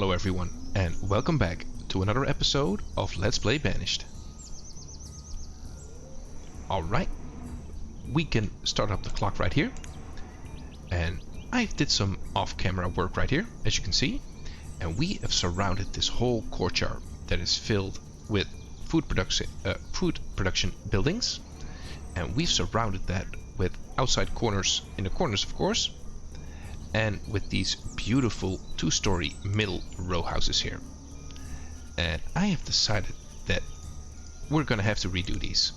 Hello everyone, and welcome back to another episode of Let's Play Banished. Alright, we can start up the clock right here. And I did some off-camera work right here, as you can see. And we have surrounded this whole courtyard that is filled with food production buildings. And we've surrounded that with outside corners, in the corners of course. And with these beautiful two-story middle row houses here. And I have decided that we're gonna have to redo these.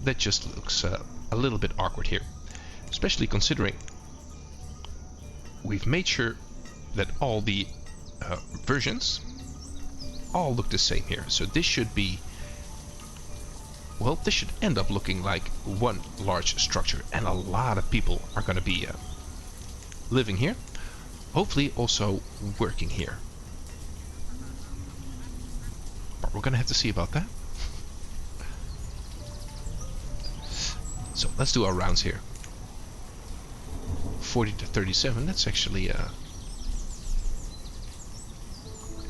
That just looks a little bit awkward here, especially considering we've made sure that all the versions all look the same here. So this should be, well, this should end up looking like one large structure, and a lot of people are gonna be living here, hopefully also working here. But we're gonna have to see about that. So let's do our rounds here. 40 to 37, that's actually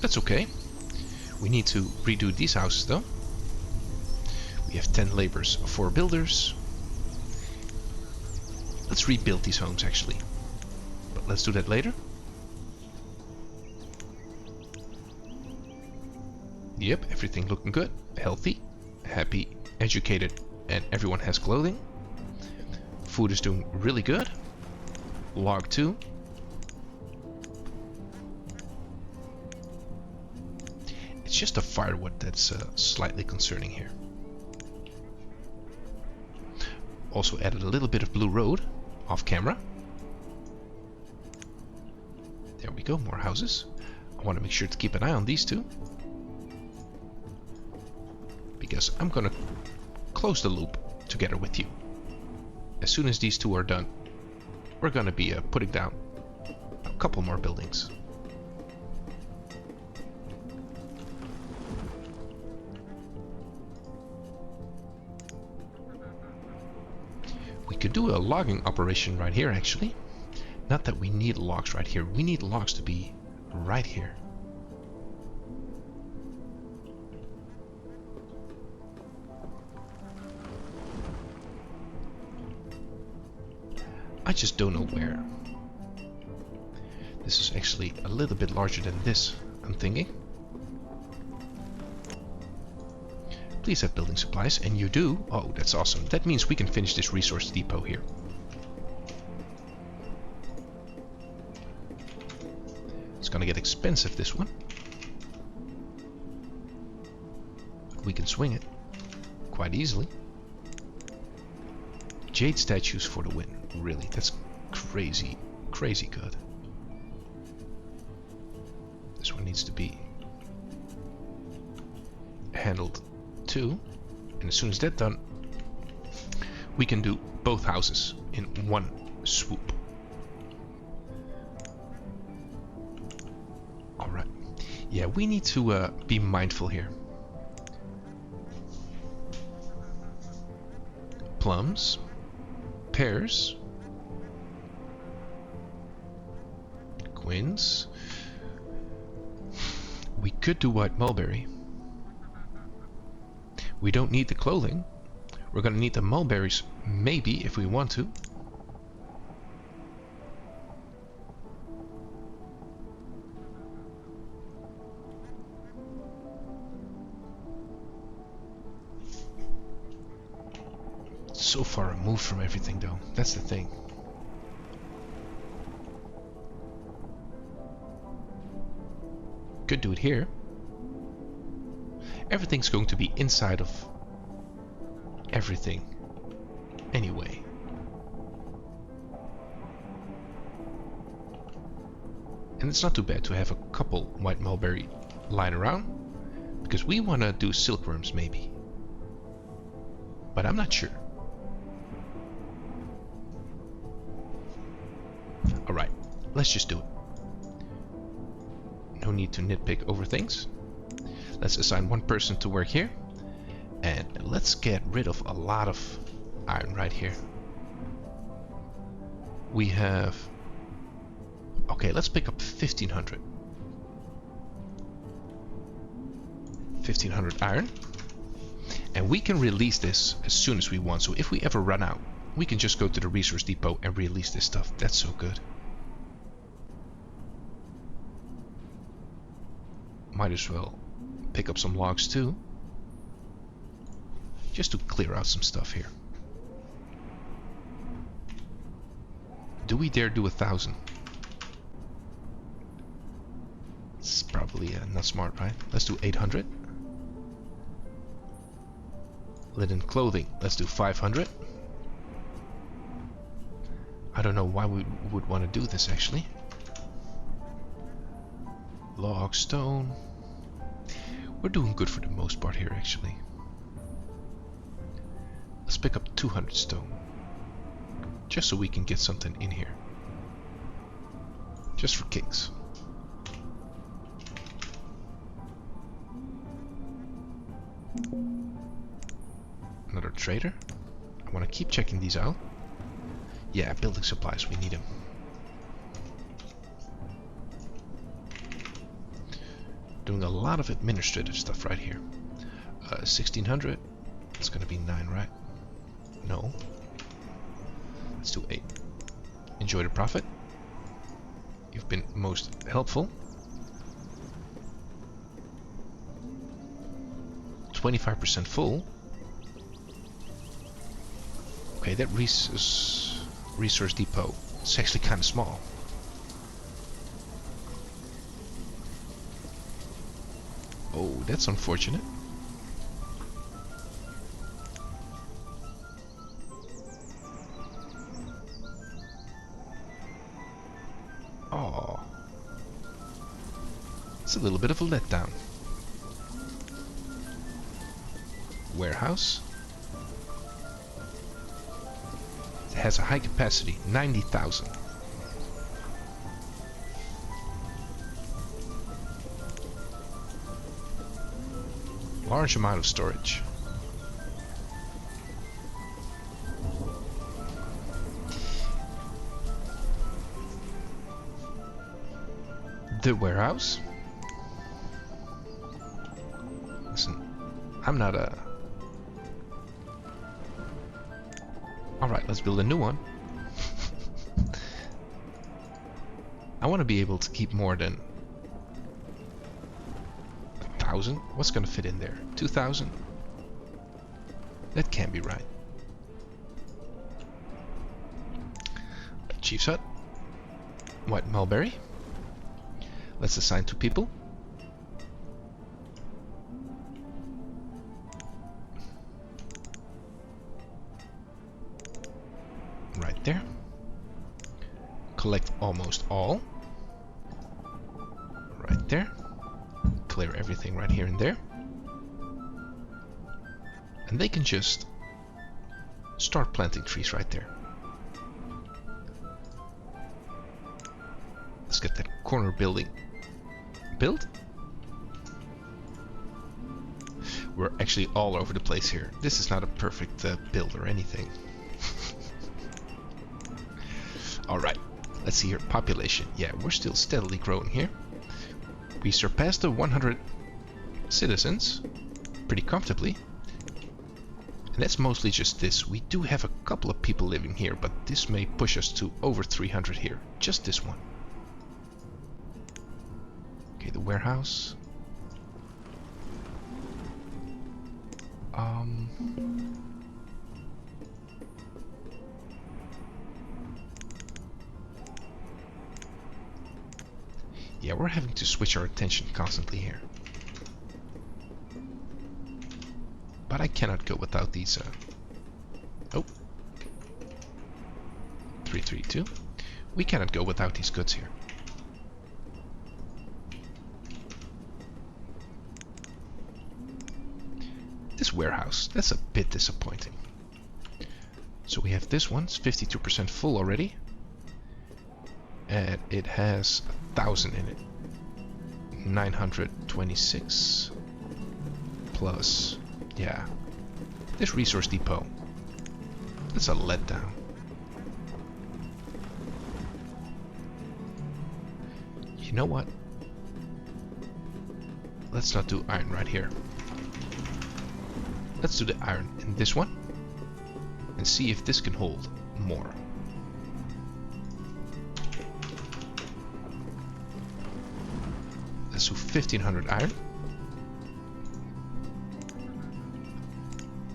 that's okay. We need to redo these houses though. We have 10 laborers, 4 builders. Let's rebuild these homes actually. But let's do that later. Yep, everything looking good, healthy, happy, educated, and everyone has clothing. Food is doing really good. Log 2. It's just the firewood that's slightly concerning here. Also added a little bit of blue road off camera. There we go, more houses. I want to make sure to keep an eye on these two, because I'm gonna close the loop together with you. As soon as these two are done, we're gonna be putting down a couple more buildings. We could do a logging operation right here actually. Not that we need logs right here, we need logs to be right here. I just don't know where. This is actually a little bit larger than this, I'm thinking. Please have building supplies, and you do. Oh, that's awesome. That means we can finish this resource depot here. It's gonna get expensive, this one. But we can swing it quite easily. Jade statues for the win. Really, that's crazy, crazy good. This one needs to be handled too. And as soon as that's done, we can do both houses in one swoop. Alright. Yeah, we need to be mindful here. Plums. Pears. Quince. We could do white mulberry. We don't need the clothing. We're gonna need the mulberries maybe if we want to. So far removed from everything though, that's the thing. Could do it here. Everything's going to be inside of everything anyway. And it's not too bad to have a couple white mulberry lying around, because we want to do silkworms maybe, but I'm not sure. Alright, let's just do it. No need to nitpick over things. Let's assign one person to work here. And let's get rid of a lot of iron right here. We have... Okay, let's pick up 1500. 1500 iron. And we can release this as soon as we want. So if we ever run out, we can just go to the resource depot and release this stuff. That's so good. Might as well pick up some logs too. Just to clear out some stuff here. Do we dare do 1,000? It's probably not smart, right? Let's do 800. Linen clothing, let's do 500. I don't know why we would want to do this actually. Log, stone. We're doing good for the most part here actually. Let's pick up 200 stone. Just so we can get something in here. Just for kicks. Another trader. I want to keep checking these out. Yeah, building supplies, we need them. Doing a lot of administrative stuff right here. 1600. It's gonna be 9, right? No. Let's do 8. Enjoy the profit. You've been most helpful. 25% full. Okay, that resource depot is actually kind of small. Oh, that's unfortunate. Oh, it's a little bit of a letdown. Warehouse. It has a high capacity, 90,000. Large amount of storage. The warehouse. Listen, I'm not a... Alright, let's build a new one. I want to be able to keep more than 1,000. What's going to fit in there? 2,000? That can't be right. Chief's Hut. White mulberry. Let's assign 2 people. Right there. Collect almost all. Right there. Clear everything right here and there. And they can just start planting trees right there. Let's get that corner building built. We're actually all over the place here. This is not a perfect build or anything. Alright, let's see here. Population. Yeah, we're still steadily growing here. We surpassed the 100 citizens pretty comfortably. And that's mostly just this. We do have a couple of people living here, but this may push us to over 300 here. Just this one. Okay, the warehouse. Yeah, we're having to switch our attention constantly here. But I cannot go without these. Oh. 332. We cannot go without these goods here. This warehouse, that's a bit disappointing. So we have this one, it's 52% full already. And it has 1,000 in it. 926 plus, yeah. This resource depot, that's a letdown. You know what? Let's not do iron right here. Let's do the iron in this one and see if this can hold more. Let's do 1500 iron.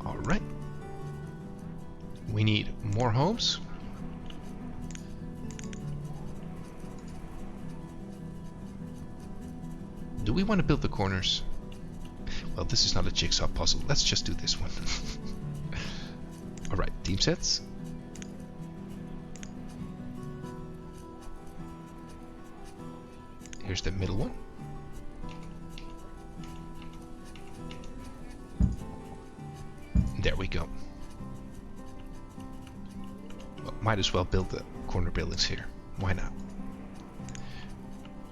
Alright. We need more homes. Do we want to build the corners? Well, this is not a jigsaw puzzle. Let's just do this one. Alright, team sets. Here's the middle one. There we go. Well, might as well build the corner buildings here. Why not?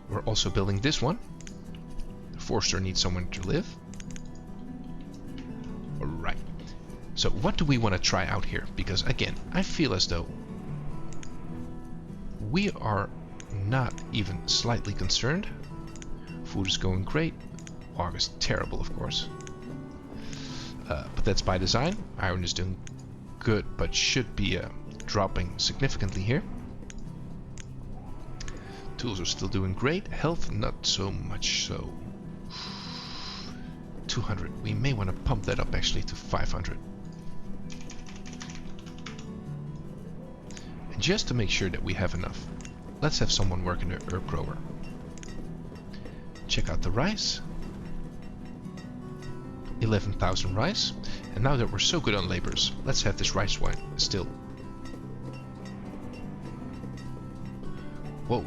We're also building this one. The Forester needs somewhere to live. Alright. So what do we want to try out here? Because again, I feel as though we are not even slightly concerned. Food is going great. Log is terrible, of course. But that's by design. Iron is doing good, but should be dropping significantly here. Tools are still doing great. Health, not so much so. 200. We may want to pump that up actually to 500. And just to make sure that we have enough, let's have someone work in the herb grower. Check out the rice. 11,000 rice. And now that we're so good on laborers, let's have this rice wine still. Whoa.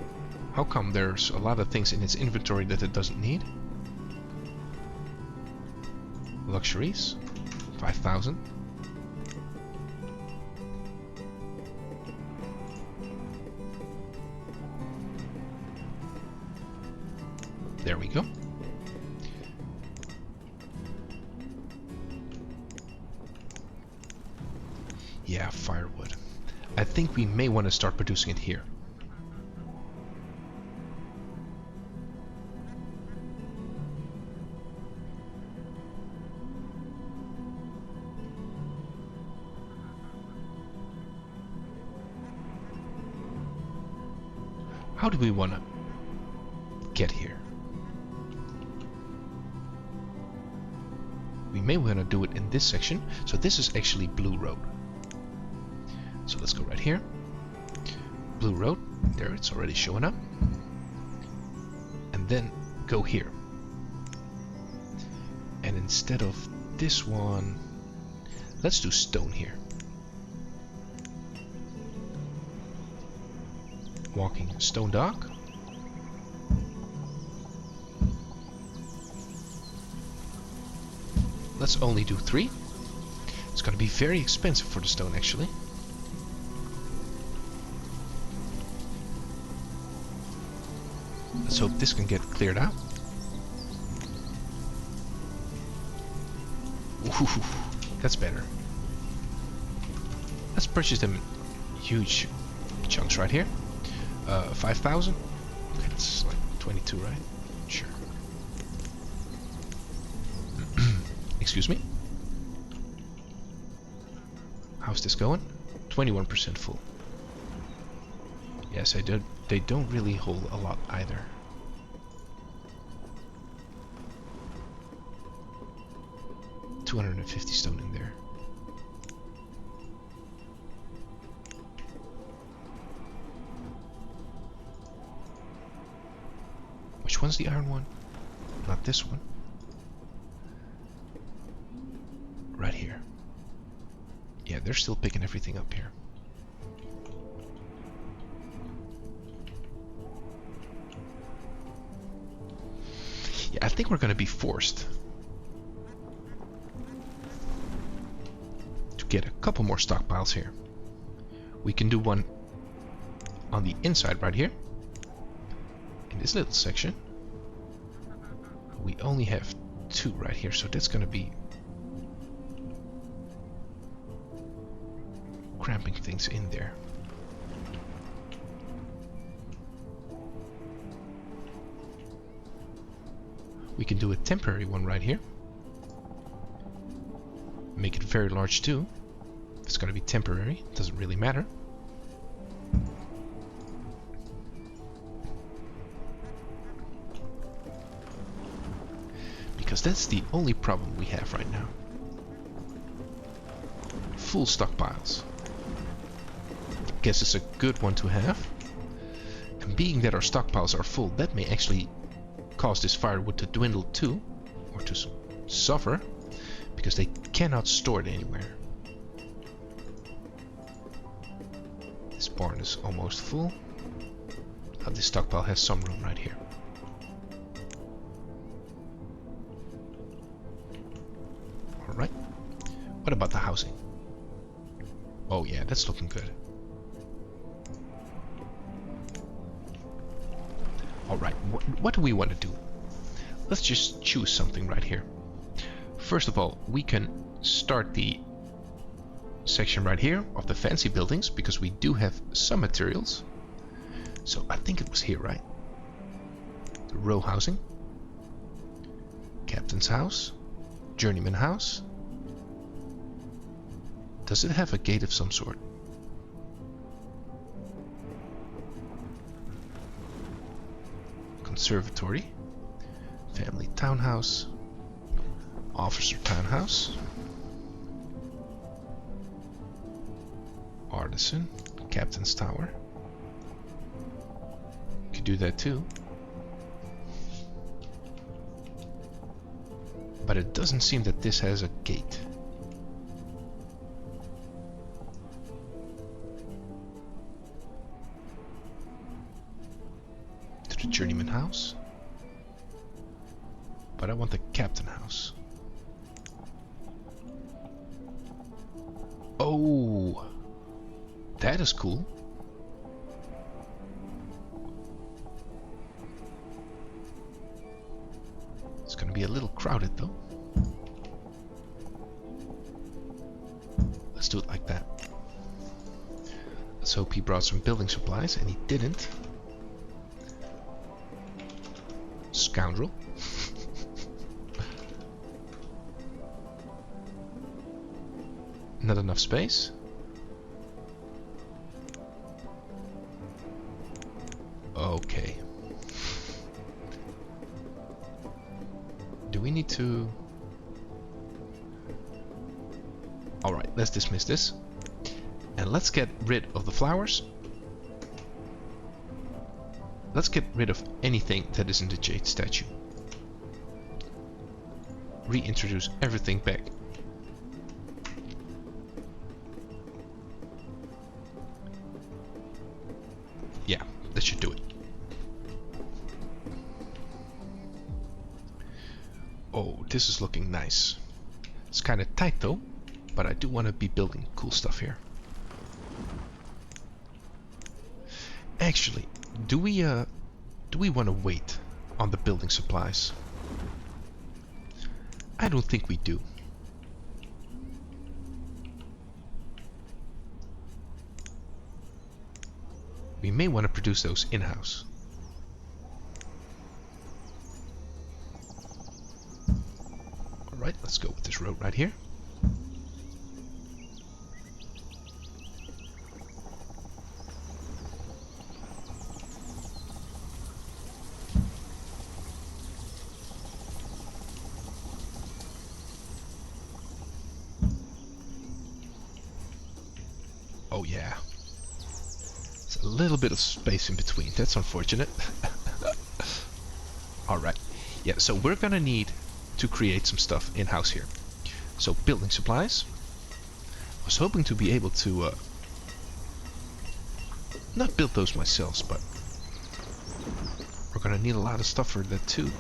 How come there's a lot of things in its inventory that it doesn't need? Luxuries. 5,000. There we go. Yeah, firewood. I think we may want to start producing it here. How do we want to get here? We may want to do it in this section. So this is actually Blue Road. So let's go right here. Blue Road. There, it's already showing up. And then go here. And instead of this one, let's do stone here. Walking stone dock. Let's only do 3. It's going to be very expensive for the stone actually. Let's hope this can get cleared out. Ooh, that's better. Let's purchase them in huge chunks right here. 5,000. Okay, it's like 22, right? Sure. Excuse me. How's this going? 21% full. Yes, they don't really hold a lot either. $250 stone in there. Which one's the iron one? Not this one. Right here. Yeah, they're still picking everything up here. Yeah, I think we're going to be forced to get a couple more stockpiles here. We can do one on the inside right here. In this little section. We only have 2 right here, so that's going to be cramping things in there. We can do a temporary one right here. make it very large too. It's going to be temporary, doesn't really matter. Because that's the only problem we have right now. Full stockpiles. Guess it's a good one to have. And being that our stockpiles are full, that may actually cause this firewood to dwindle too, or to suffer, because they cannot store it anywhere. This barn is almost full. Oh, this stockpile has some room right here. Alright. What about the housing? Oh yeah, that's looking good. Alright, what do we want to do? Let's just choose something right here. First of all, we can start the section right here of the fancy buildings, because we do have some materials. So I think it was here, right? The row housing. Captain's house. Journeyman house. Does it have a gate of some sort? Conservatory. Family townhouse. Officer townhouse. Artisan. Captain's tower. Could do that too. But it doesn't seem that this has a gate. To the journeyman house. But I want the captain house. Oh, that is cool. It's gonna be a little crowded though. Let's do it like that. Let's hope he brought some building supplies, and he didn't. Scoundrel. Not enough space. Okay. Do we need to... Alright, let's dismiss this. And let's get rid of the flowers. Let's get rid of anything that isn't a jade statue. Reintroduce everything back. Yeah, that should do it. Oh, this is looking nice. It's kind of tight though, but I do want to be building cool stuff here. Actually, do we want to wait on the building supplies? I don't think we do. We may want to produce those in-house. Alright, let's go with this road right here. Oh yeah. There's a little bit of space in between. That's unfortunate. Alright. Yeah, so we're gonna need to create some stuff in-house here. So building supplies. I was hoping to be able to not build those myself, but we're gonna need a lot of stuff for that too.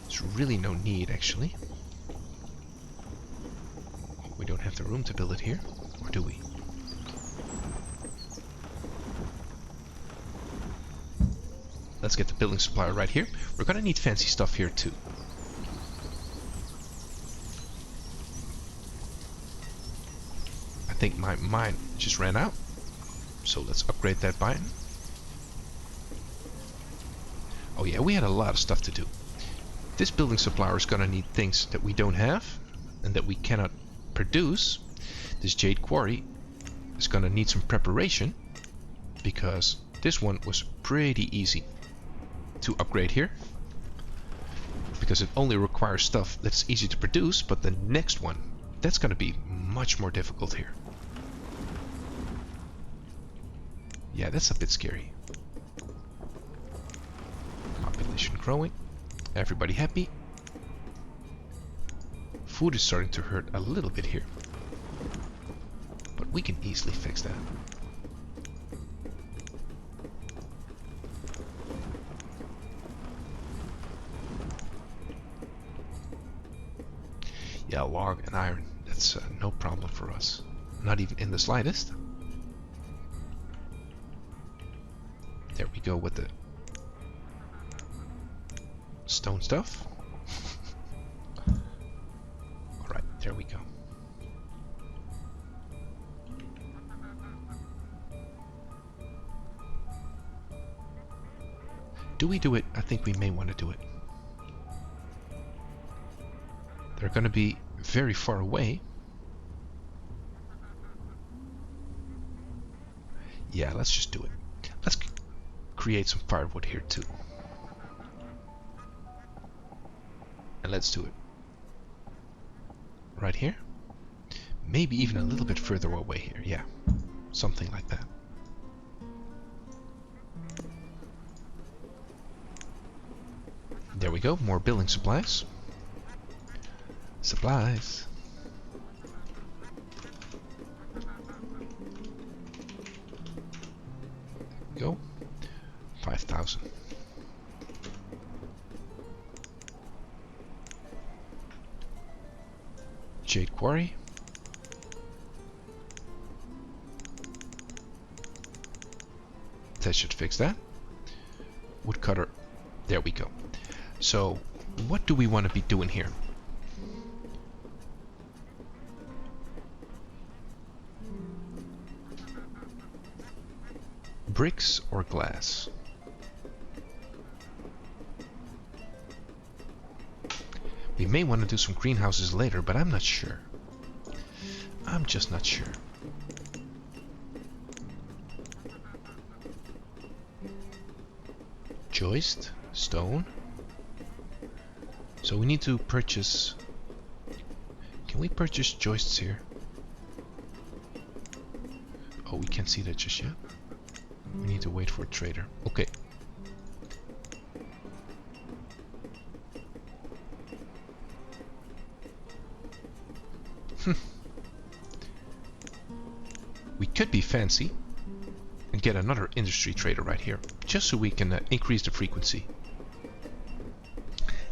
There's really no need actually. We don't have the room to build it here, or do we? Let's get the building supplier right here. We're gonna need fancy stuff here too. I think my mine just ran out. So let's upgrade that biome. Oh yeah, we had a lot of stuff to do. This building supplier is gonna need things that we don't have and that we cannot produce. This jade quarry is gonna need some preparation because this one was pretty easy to upgrade here. Because it only requires stuff that's easy to produce, but the next one, that's gonna be much more difficult here. Yeah, that's a bit scary. Population growing. Everybody happy. Food is starting to hurt a little bit here. But we can easily fix that. Yeah, log and iron, that's no problem for us. Not even in the slightest. There we go with the stone stuff. Alright, there we go. Do we do it? I think we may want to do it. They're going to be very far away. Yeah, let's just do it. Let's create some firewood here too. And let's do it right here. Maybe even a little bit further away here. Yeah, something like that. There we go, more building supplies. Supplies. Go. 5,000. Jade quarry. That should fix that. Woodcutter. There we go. So, what do we want to be doing here? Bricks or glass? We may want to do some greenhouses later, but I'm not sure. I'm just not sure. Joist, stone. So we need to purchase... Can we purchase joists here? Oh, we can't see that just yet. We need to wait for a trader. Okay. We could be fancy and get another industry trader right here, just so we can increase the frequency.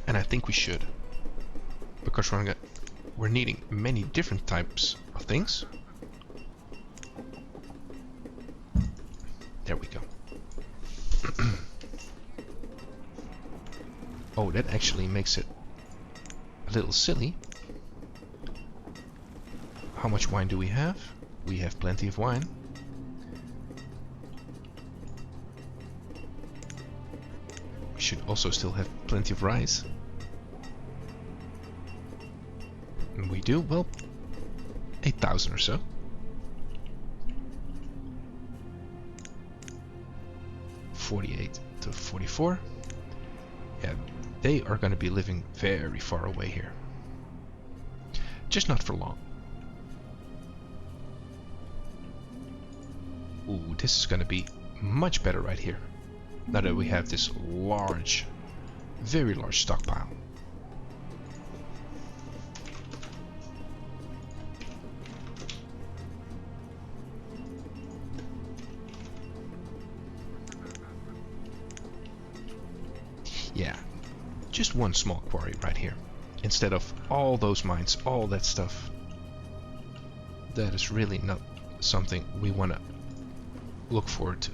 And I think we should, because we're needing many different types of things. There we go. Oh, that actually makes it a little silly. How much wine do we have? We have plenty of wine. We should also still have plenty of rice. And we do, well, 8,000 or so. $48 to $44. Yeah, they are going to be living very far away here. Just not for long. Ooh, this is going to be much better right here. Now that we have this large, very large stockpile. Yeah, just one small quarry right here. Instead of all those mines, all that stuff. That is really not something we want to look forward to.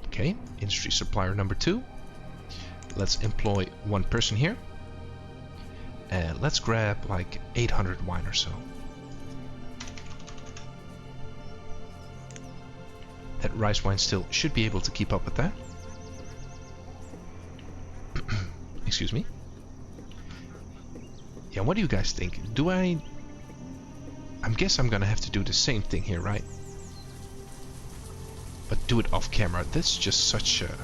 Okay, industry supplier number 2. Let's employ one person here. And let's grab like 800 wine or so. That rice wine still should be able to keep up with that. Excuse me. Yeah, what do you guys think? I guess I'm gonna have to do the same thing here, right? But do it off camera. That's just such a...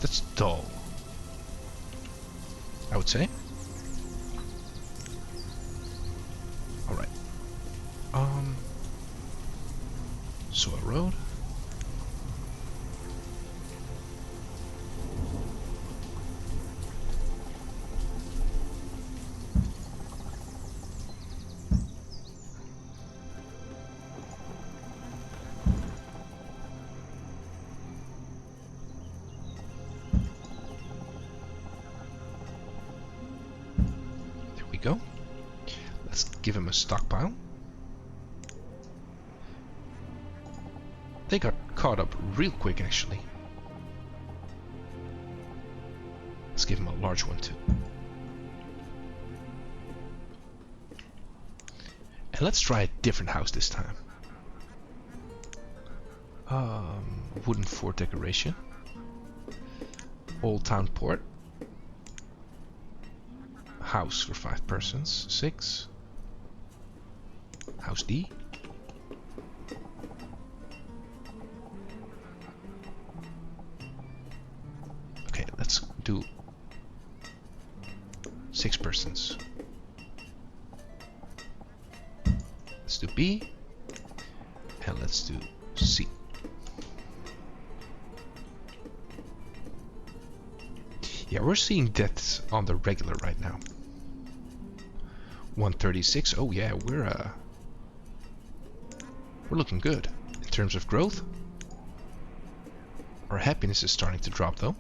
That's dull, I would say. Alright. Soil road. Go. Let's give him a stockpile. They got caught up real quick, actually. Let's give him a large one too. And let's try a different house this time. Wooden fort decoration. Old town port. House for 5 persons. 6. House D. Okay, let's do 6 persons. Let's do B. And let's do C. Yeah, we're seeing deaths on the regular right now. 136. Oh yeah, we're looking good in terms of growth. Our happiness is starting to drop though.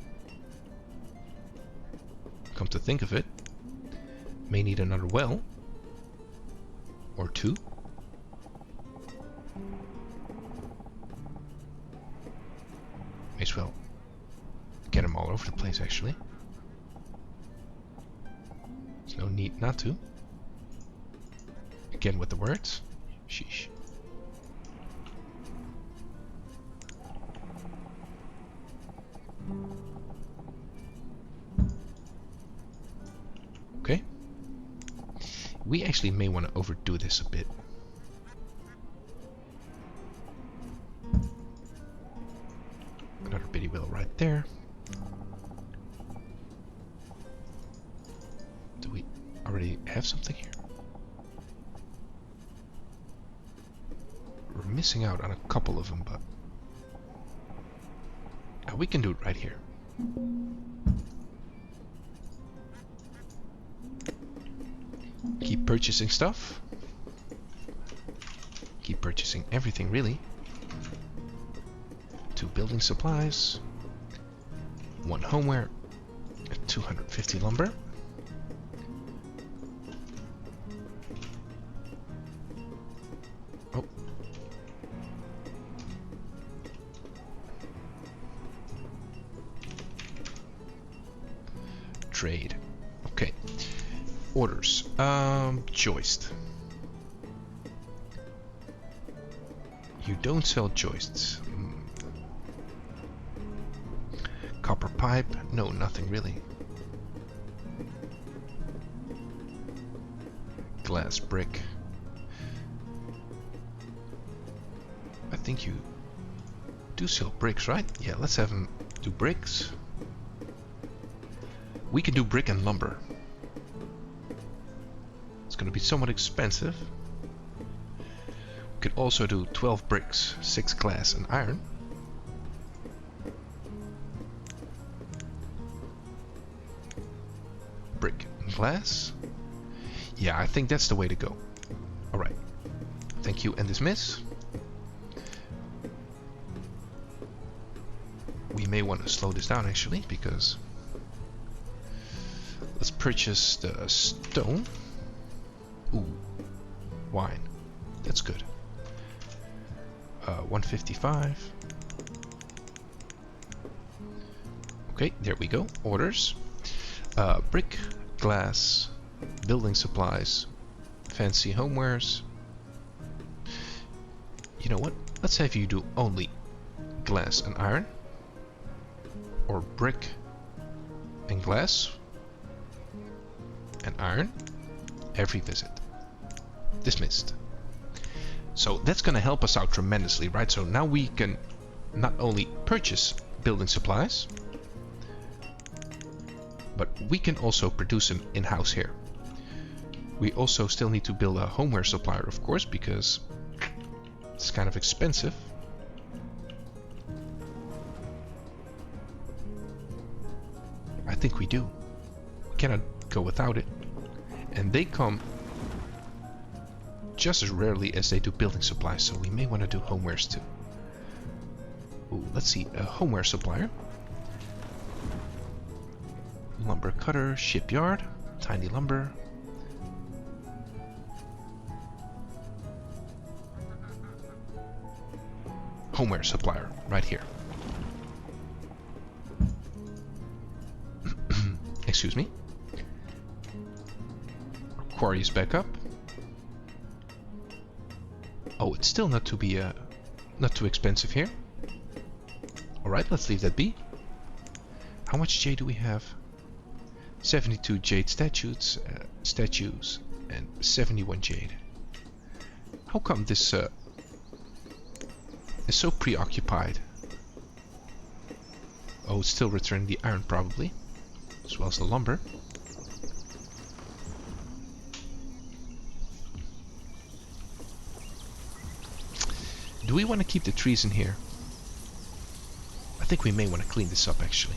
Come to think of it, may need another well or 2. May as well get them all over the place actually. There's no need not to. Again with the words. Sheesh. Okay. We actually may want to overdo this a bit. Another bitty wheel right there. Do we already have something here? We're missing out on a couple of them, but we can do it right here. Keep purchasing stuff. Keep purchasing everything, really. 2 building supplies. 1 homeware. 250 lumber. Oh. Trade. Okay. Orders. Joist. You don't sell joists. Copper pipe? No, nothing really. Glass brick. I think you do sell bricks, right? Yeah, let's have them do bricks. We can do brick and lumber. It's going to be somewhat expensive. We could also do 12 bricks, 6 glass and iron. Brick and glass. Yeah, I think that's the way to go. Alright. Thank you and dismiss. We may want to slow this down actually, because let's purchase the stone. Ooh, wine. That's good. 155. Okay, there we go. Orders. Brick, glass, building supplies, fancy homewares. you know what? Let's have you do only glass and iron. Or brick and glass and iron every visit. Dismissed. So that's going to help us out tremendously, right? So now we can not only purchase building supplies, but we can also produce them in-house here. We also still need to build a homeware supplier, of course, because it's kind of expensive. I think we do. We cannot go without it. And they come just as rarely as they do building supplies, so we may want to do homewares too. Ooh, let's see, a homeware supplier. Lumber cutter, shipyard, tiny lumber. Homeware supplier, right here. Excuse me. Quarry is back up. Oh, it's still not too expensive here. All right, let's leave that be. How much jade do we have? 72 jade statues, and 71 jade. How come this is so preoccupied? Oh, it's still returning the iron probably, as well as the lumber. Do we want to keep the trees in here? I think we may want to clean this up actually.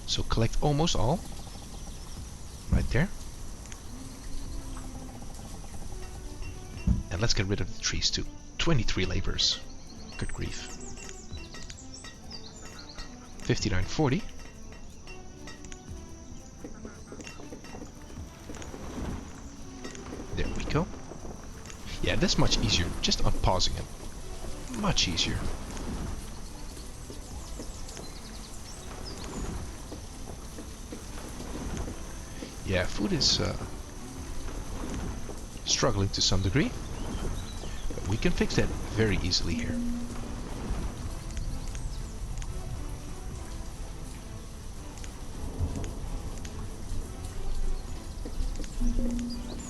So collect almost all. Right there. And let's get rid of the trees too. 23 laborers. Good grief. 59.40. There we go. Yeah, that's much easier. Just unpausing it. Much easier. Yeah, food is struggling to some degree, but we can fix that very easily here.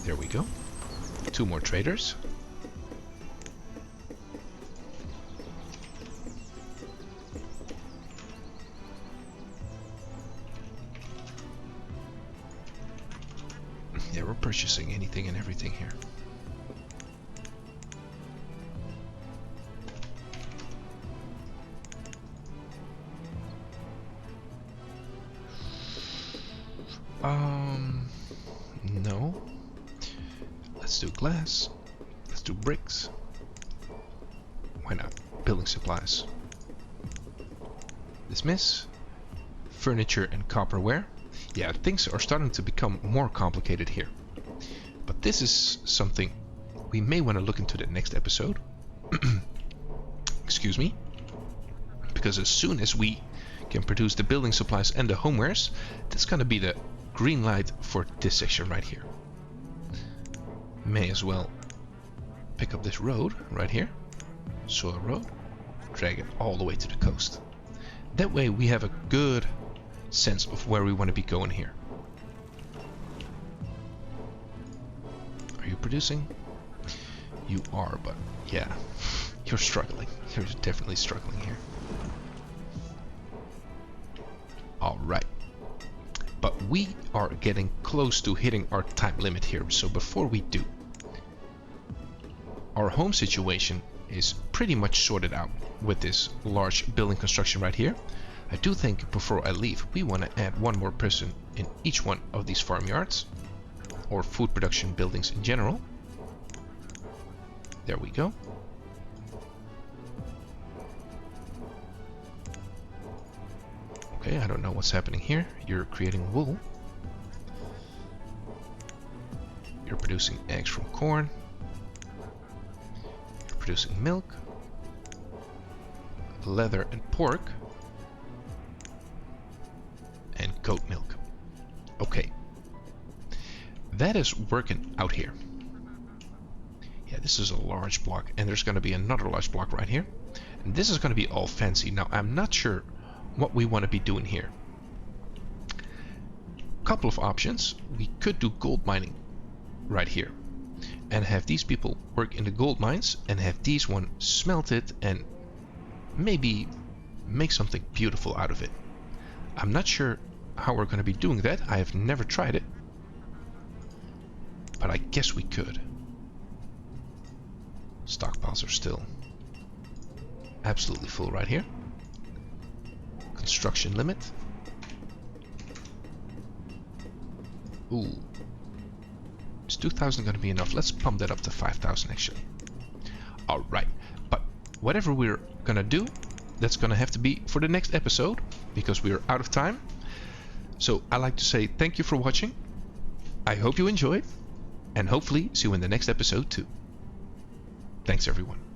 There we go. 2 more traders. Yeah, we're purchasing anything and everything here. No. Let's do glass. Let's do bricks. Why not? Building supplies. Dismiss. Furniture and copperware. Yeah, things are starting to become more complicated here. But this is something we may want to look into the next episode. Excuse me. Because as soon as we can produce the building supplies and the homewares, that's going to be the green light for this section right here. May as well pick up this road right here. Soil road. Drag it all the way to the coast. That way we have a good sense of where we want to be going here. Are you producing? You are, but yeah, you're struggling. You're definitely struggling here. Alright. But we are getting close to hitting our time limit here, so before we do, our home situation is pretty much sorted out with this large building construction right here. I do think before I leave, we want to add 1 more person in each one of these farmyards, or food production buildings in general. There we go. Okay, I don't know what's happening here. You're creating wool. You're producing eggs from corn. You're producing milk, leather and pork, and goat milk. Okay. That is working out here. Yeah, this is a large block, and there's going to be another large block right here. And this is going to be all fancy. Now, I'm not sure what we want to be doing here. Couple of options. We could do gold mining right here and have these people work in the gold mines and have these one smelt it and maybe make something beautiful out of it. I'm not sure how we're going to be doing that. I have never tried it, but I guess we could. Stockpiles are still absolutely full right here. Construction limit. Ooh. Is 2,000 going to be enough? Let's pump that up to 5,000 actually. Alright, but whatever we're going to do, that's going to have to be for the next episode because we're out of time. So I like to say thank you for watching. I hope you enjoyed and hopefully see you in the next episode too. Thanks everyone.